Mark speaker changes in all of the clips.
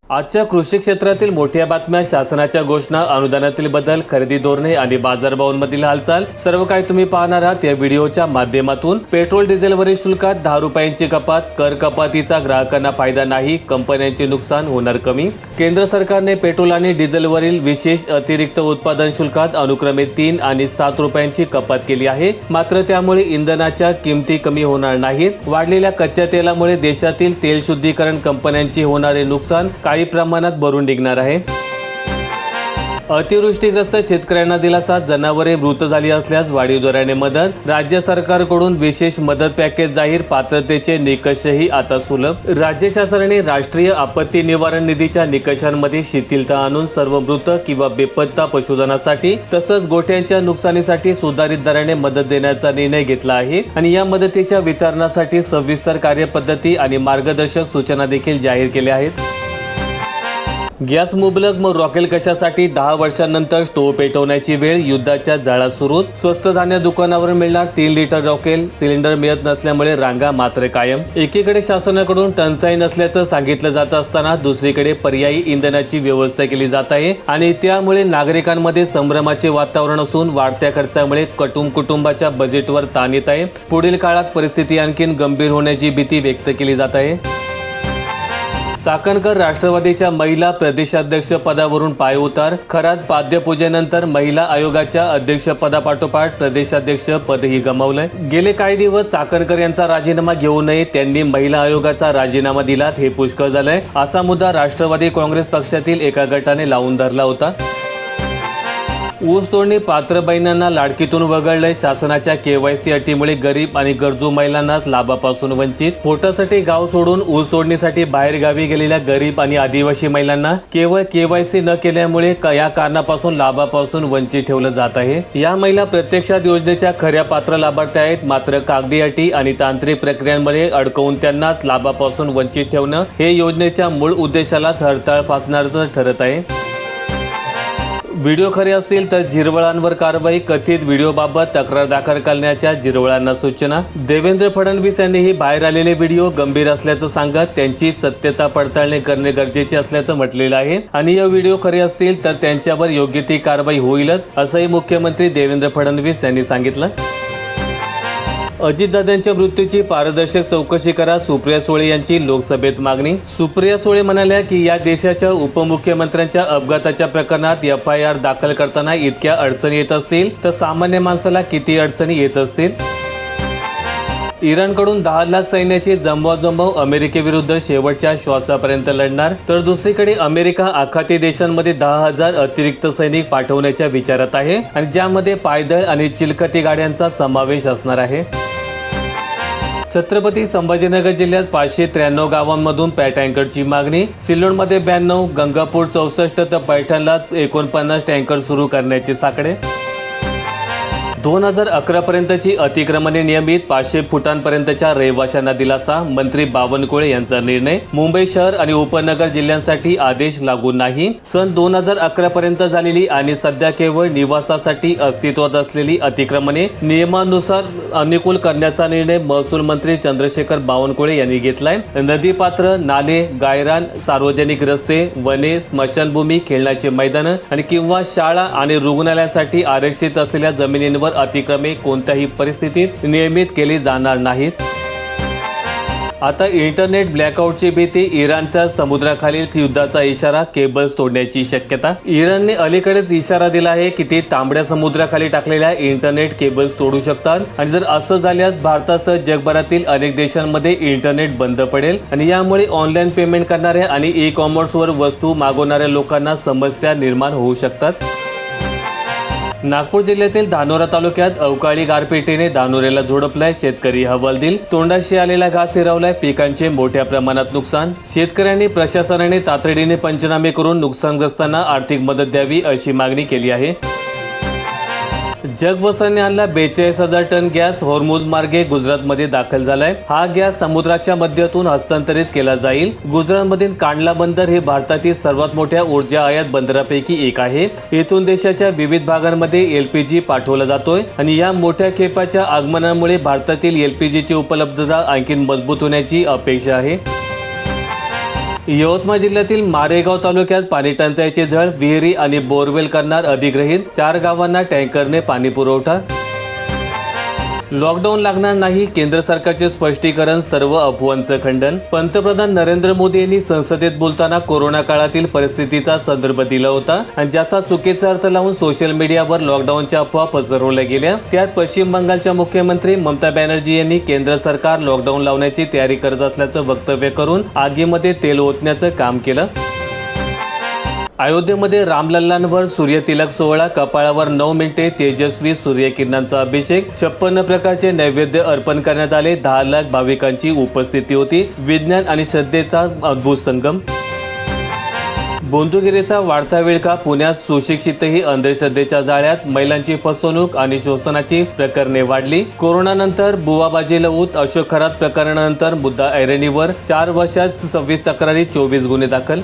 Speaker 1: आजच्या कृषी क्षेत्रातील मोठ्या बातम्या, शासनाच्या घोषणा, अनुदानातील बदल, खरेदी धोरणे आणि बाजारभावांमधील हालचाल सर्व काही तुम्ही पाहणार आहात या व्हिडिओच्या माध्यमातून। पेट्रोल डिझेलवरील शुल्कात 10 रुपयांची कपात, कर कपातीचा ग्राहकांना फायदा नाही, कंपन्यांचे नुकसान होणार कमी। केंद्र सरकारने पेट्रोल आणि डिझेलवरील विशेष अतिरिक्त उत्पादन शुल्कात अनुक्रमे 3 आणि 7 रुपयांची कपात केली आहे। मात्र त्यामुळे इंधनाच्या किमती कमी होणार नाहीत। वाढलेल्या कच्च्या तेलामुळे देशातील तेल शुद्धीकरण कंपन्यांचे होणारे नुकसान काही प्रमाणात भरून निघणार आहे। अतिवृष्टीग्रस्त शेतकऱ्यांना दिलासा, जनावरे मृत झाली असल्यास वाढीव दराने मदत। राज्य सरकारकडून विशेष मदत पॅकेज जाहीर, पात्रतेचे निकषही आता सुलभ। राज्य शासनाने राष्ट्रीय आपत्ती निवारण निधीच्या निकषांमध्ये शिथिलता आणून सर्व मृत किंवा बेपत्ता पशुधनासाठी तसंच गोठ्यांच्या नुकसानीसाठी सुधारित दराने मदत देण्याचा निर्णय घेतला आहे आणि या मदतीच्या वितरणासाठी सविस्तर कार्यपद्धती आणि मार्गदर्शक सूचना देखील जाहीर केल्या आहेत। गॅस मुबलक मग रॉकेल कशासाठी? 10 वर्षांनंतर स्टोव्ह पेटवण्याची वेळ, युद्धाच्या जाळ्यात सुरू। स्वस्त धान्य दुकानावर मिळणार 3 लिटर रॉकेल, सिलेंडर मिळत नसल्यामुळे रांगा मात्र कायम। एकीकडे शासनाकडून टंचाई नसल्याचं सांगितलं जात असताना दुसरीकडे पर्यायी इंधनाची व्यवस्था केली जात आहे आणि त्यामुळे नागरिकांमध्ये संभ्रमाचे वातावरण असून वाढत्या खर्चामुळे कुटुंबाच्या बजेटवर ताण येत आहे। पुढील काळात परिस्थिती आणखीन गंभीर होण्याची भीती व्यक्त केली जात आहे। चाकणकर राष्ट्रवादीच्या महिला प्रदेशाध्यक्ष पदावरून पायउतार, खरात पाद्यपूजेनंतर महिला आयोगाच्या अध्यक्षपदापाठोपाठ प्रदेशाध्यक्ष पदही गमावलंय। गेले काही दिवस चाकणकर यांचा राजीनामा घेऊ नये, त्यांनी महिला आयोगाचा राजीनामा दिलात हे पुष्कळ झालंय असा मुद्दा राष्ट्रवादी काँग्रेस पक्षातील एका गटाने लावून धरला होता। ऊस तोडणी पात्र बहिणांना लाडकीतून वगळलंय, शासनाच्या केवायसी अटीमुळे गरीब आणि गरजू महिलांनाच लाभापासून वंचित। पोटासाठी गाव सोडून ऊस तोडणीसाठी बाहेर गावी गेलेल्या गरीब आणि आदिवासी महिलांना केवळ केवायसी न केल्यामुळे या कारणापासून लाभापासून वंचित ठेवलं जात आहे। या महिला प्रत्यक्षात योजनेच्या खऱ्या पात्र लाभार्थी आहेत, मात्र कागदी अटी आणि तांत्रिक प्रक्रियांमध्ये अडकवून त्यांनाच लाभापासून वंचित ठेवणं हे योजनेच्या मूळ उद्देशालाच हरताळ फासणारच ठरत आहे। व्हिडिओ खरे असतील तर झिरवळांवर कारवाई, कथित व्हिडिओबाबत तक्रार दाखल करण्याच्या झिरवळांना सूचना। देवेंद्र फडणवीस यांनीही बाहेर आलेले व्हिडिओ गंभीर असल्याचं सांगत त्यांची सत्यता पडताळणी करणे गरजेचे असल्याचं म्हटलेलं आहे आणि या व्हिडिओ खरे असतील तर त्यांच्यावर योग्य ती कारवाई होईलच असंही मुख्यमंत्री देवेंद्र फडणवीस यांनी सांगितलं। अजितदादांच्या मृत्यूची पारदर्शक चौकशी करा, सुप्रिया सुळे यांची लोकसभेत मागणी। सुप्रिया सुळे म्हणाल्या की या देशाच्या उपमुख्यमंत्र्यांच्या अपघाताच्या प्रकरणात FIR दाखल करताना इतक्या अडचणी येत असतील तर सामान्य माणसाला किती अडचणी येत असतील। इराणकडून 10 लाख सैन्याची जमवाजमव, अमेरिकेविरुद्ध शेवटच्या श्वासापर्यंत लढणार, तर दुसरीकडे अमेरिका आखाती देशांमध्ये 10,000 अतिरिक्त सैनिक पाठवण्याच्या विचारात आहे आणि ज्यामध्ये पायदळ आणि चिलखती गाड्यांचा समावेश असणार आहे। छत्रपती संभाजीनगर जिल्ह्यात 593 गावांमधून टँकरची मागणी, सिल्लोडमध्ये 92, गंगापूर 64 तर पैठणला 49 टँकर सुरू करण्याचे साकडे। 2011 पर्यंतची अतिक्रमणे नियमित, 500 फुटांपर्यंतच्या रहिवाशांना दिलासा, मंत्री बावनकुळे यांचा निर्णय। मुंबई शहर आणि उपनगर जिल्ह्यांसाठी आदेश लागू नाही। सन 2011 पर्यंत झालेली आणि सध्या केवळ निवासासाठी अस्तित्वात असलेली अतिक्रमणे नियमानुसार अनुकूल करण्याचा निर्णय महसूल मंत्री चंद्रशेखर बावनकुळे यांनी घेतलाय। नदीपात्र, नाले, गायरान, सार्वजनिक रस्ते, वने, स्मशानभूमी, खेळण्याचे मैदान आणि किंवा शाळा आणि रुग्णालयासाठी आरक्षित असलेल्या जमिनींवर अतिक्रमे कोणत्याही परिस्थितीत नियमित केली जाणार नाहीत। आता इंटरनेट ब्लॅकआउटची भीती, इराणच्या समुद्राखालील युद्धाचा इशारा, केबल्स तोडण्याची शक्यता। इराणने अलीकडेच इशारा दिला आहे की ते तांबड्या समुद्राखाली टाकलेल्या इंटरनेट केबल्स तोडू शकतात आणि जर असं झाल्यास भारतासह जगभरातील अनेक देशांमध्ये इंटरनेट बंद पडेल आणि यामुळे ऑनलाईन पेमेंट करणाऱ्या आणि ई-कॉमर्सवर वस्तू मागवणाऱ्या लोकांना समस्या निर्माण होऊ शकतात। नागपूर जिल्ह्यातील धानोरा तालुक्यात अवकाळी गारपिटीने धानोऱ्याला झोडपलाय, शेतकरी हवालदिल। तोंडाशी आलेला घास हिरावलाय, पिकांचे मोठ्या प्रमाणात नुकसान। शेतकऱ्यांनी प्रशासनाने तातडीने पंचनामे करून नुकसानग्रस्तांना आर्थिक मदत द्यावी अशी मागणी केली आहे। जगवसने आणला 42,000 टन गॅस, होर्मुझ मार्गे गुजरातमध्ये दाखल झालाय। हा गॅस समुद्राच्या मध्यातून हस्तांतरित केला जाईल। गुजरातमधील कांडला बंदर हे भारतातील सर्वात मोठ्या ऊर्जा आयात बंदरापैकी एक आहे। येथून देशाच्या विविध भागांमध्ये LPG पाठवला जातोय आणि या मोठ्या खेपाच्या आगमनामुळे भारतातील LPGची उपलब्धता आणखी मजबूत होण्याची अपेक्षा आहे। यवतमाळ जिल्ह्यातील मारेगाव तालुक्यात पाणी टंचाईची झळ, विहिरी आणि बोरवेल करणार अधिग्रहित, 4 गावांना टँकरने पाणी पुरवठा. लॉकडाऊन लागणार नाही, केंद्र सरकारचे स्पष्टीकरण, सर्व अफवांचं खंडन. पंतप्रधान नरेंद्र मोदी यांनी संसदेत बोलताना कोरोना काळातील परिस्थितीचा संदर्भ दिला होता आणि ज्याचा चुकीचा अर्थ लावून सोशल मीडियावर लॉकडाऊनच्या अफवा पसरवल्या गेल्या. त्यात पश्चिम बंगालच्या मुख्यमंत्री ममता बॅनर्जी यांनी केंद्र सरकार लॉकडाऊन लावण्याची तयारी करत असल्याचं वक्तव्य करून आगीमध्ये तेल ओतण्याचं काम केलं. अयोध्येमध्ये रामलल्लांवर सूर्यतिलक सोहळा, कपाळावर 9 मिनिटे तेजस्वी सूर्यकिरणांचा अभिषेक, 56 प्रकारचे नैवेद्य अर्पण करण्यात आले. 10 लाख भाविकांची उपस्थिती होती. विज्ञान आणि श्रद्धेचा अद्भुत संगम. बोंधुगिरीचा वाढता विळखा, पुण्यात सुशिक्षितही अंधश्रद्धेच्या जाळ्यात, महिलांची फसवणूक आणि शोषणाची प्रकरणे वाढली. कोरोनानंतर बुवाबाजी लऊत, अशोक खरात प्रकरणानंतर मुद्दा ऐरणीवर, 4 वर्षात 26 तक्रारी, 24 गुन्हे दाखल.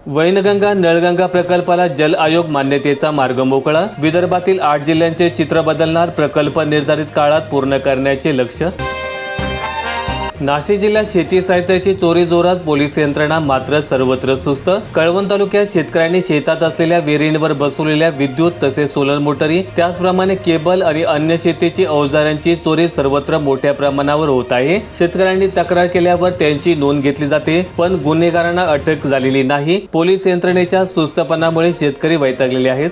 Speaker 1: वैनगंगा नळगंगा प्रकल्पाला जल आयोग मान्यतेचा मार्ग मोकळा, विदर्भातील 8 जिल्ह्यांचे चित्र बदलणार, प्रकल्प निर्धारित काळात पूर्ण करण्याचे लक्ष्य. नाशिक जिल्ह्यात शेती साहित्याची चोरी जोरात, पोलीस यंत्रणा मात्र सर्वत्र सुस्त. कळवण तालुक्यात शेतकऱ्यांनी शेतात असलेल्या विहिरींवर बसवलेल्या विद्युत तसेच सोलर मोटरी, त्याचप्रमाणे केबल आणि अन्य शेतीची अवजारांची चोरी सर्वत्र मोठ्या प्रमाणावर होत आहे. शेतकऱ्यांनी तक्रार केल्यावर त्यांची नोंद घेतली जाते, पण गुन्हेगारांना अटक झालेली नाही. पोलीस यंत्रणेच्या सुस्तपणामुळे शेतकरी वैतागलेले आहेत.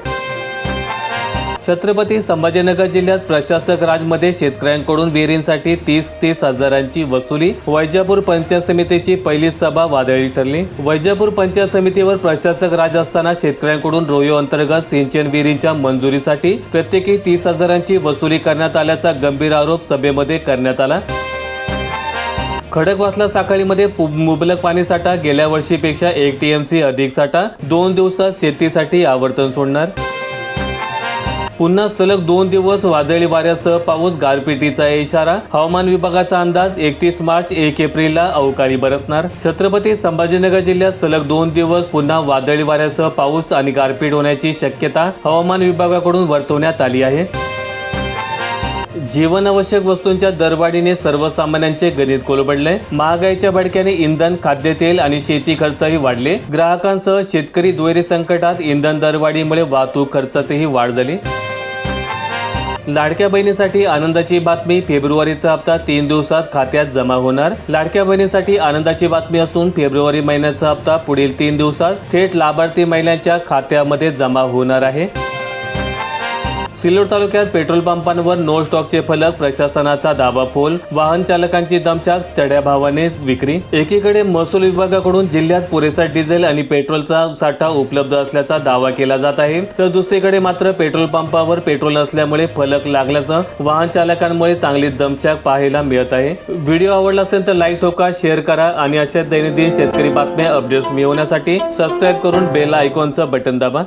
Speaker 1: छत्रपती संभाजीनगर जिल्ह्यात प्रशासक राजमध्ये शेतकऱ्यांकडून विहिरींसाठी 30 हजारांची वसुली. वैजापूर पंचायत समितीची पहिली सभा वादळी ठरली. वैजापूर पंचायत समितीवर प्रशासक राज असताना शेतकऱ्यांकडून रोयो अंतर्गत सिंचन विहिरींच्या मंजुरीसाठी प्रत्येकी 30 हजारांची वसुली करण्यात आल्याचा गंभीर आरोप सभेमध्ये करण्यात आला. खडकवासला साखळीमध्ये मुबलक पाणीसाठा, गेल्या वर्षीपेक्षा 1 TMC अधिक साठा, 2 दिवसात शेतीसाठी आवर्तन सोडणार. पुन्हा सलग 2 दिवस वादळी वाऱ्यासह पाऊस, गारपिटीचा इशारा. हवामान विभागाचा अंदाज 31 मार्च 1 एप्रिलला अवकाळी बरसणार. छत्रपती संभाजीनगर जिल्ह्यात सलग 2 दिवस पुन्हा वादळी वाऱ्यासह पाऊस आणि गारपीट होण्याची शक्यता हवामान विभागाकडून वर्तवण्यात आली आहे. जीवनावश्यक वस्तूंच्या दरवाढीने सर्वसामान्यांचे गणित कोलमडले. महागाईच्या भडक्याने इंधन, खाद्यतेल आणि शेती खर्चही वाढले. ग्राहकांसह शेतकरी दुहेरी संकटात. इंधन दरवाढीमुळे वाहतूक खर्चातही वाढ झाली. लाडक्या बहिणीसाठी आनंदाची बातमी, फेब्रुवारीचा हप्ता 3 दिवसात खात्यात जमा होणार. लाडक्या बहिणीसाठी आनंदाची बातमी असून फेब्रुवारी महिन्याचा हप्ता पुढील 3 दिवसात थेट लाभार्थी महिलांच्या खात्यामध्ये जमा होणार आहे. सिल्लोड तालुक्यात पेट्रोल पंपांवर नो स्टॉकचे फलक, प्रशासनाचा दावा फोल. वाहन चालकांची दमछाक, चढ्या भावाने विक्री. एकीकडे महसूल विभागाकडून जिल्ह्यात पुरेसा डिझेल आणि पेट्रोलचा साठा उपलब्ध असल्याचा दावा केला जात आहे, तर दुसरीकडे मात्र पेट्रोल पंपावर पेट्रोल नसल्यामुळे फलक लागल्याचं वाहन चालकांमुळे चांगली दमछाक पाहायला मिळत आहे. व्हिडिओ आवडला असेल तर लाईक ठोका, शेअर करा आणि अशा दैनंदिन शेतकरी बातम्या अपडेट्स मिळवण्यासाठी सबस्क्राईब करून बेल आयकॉनचं बटन दाबा.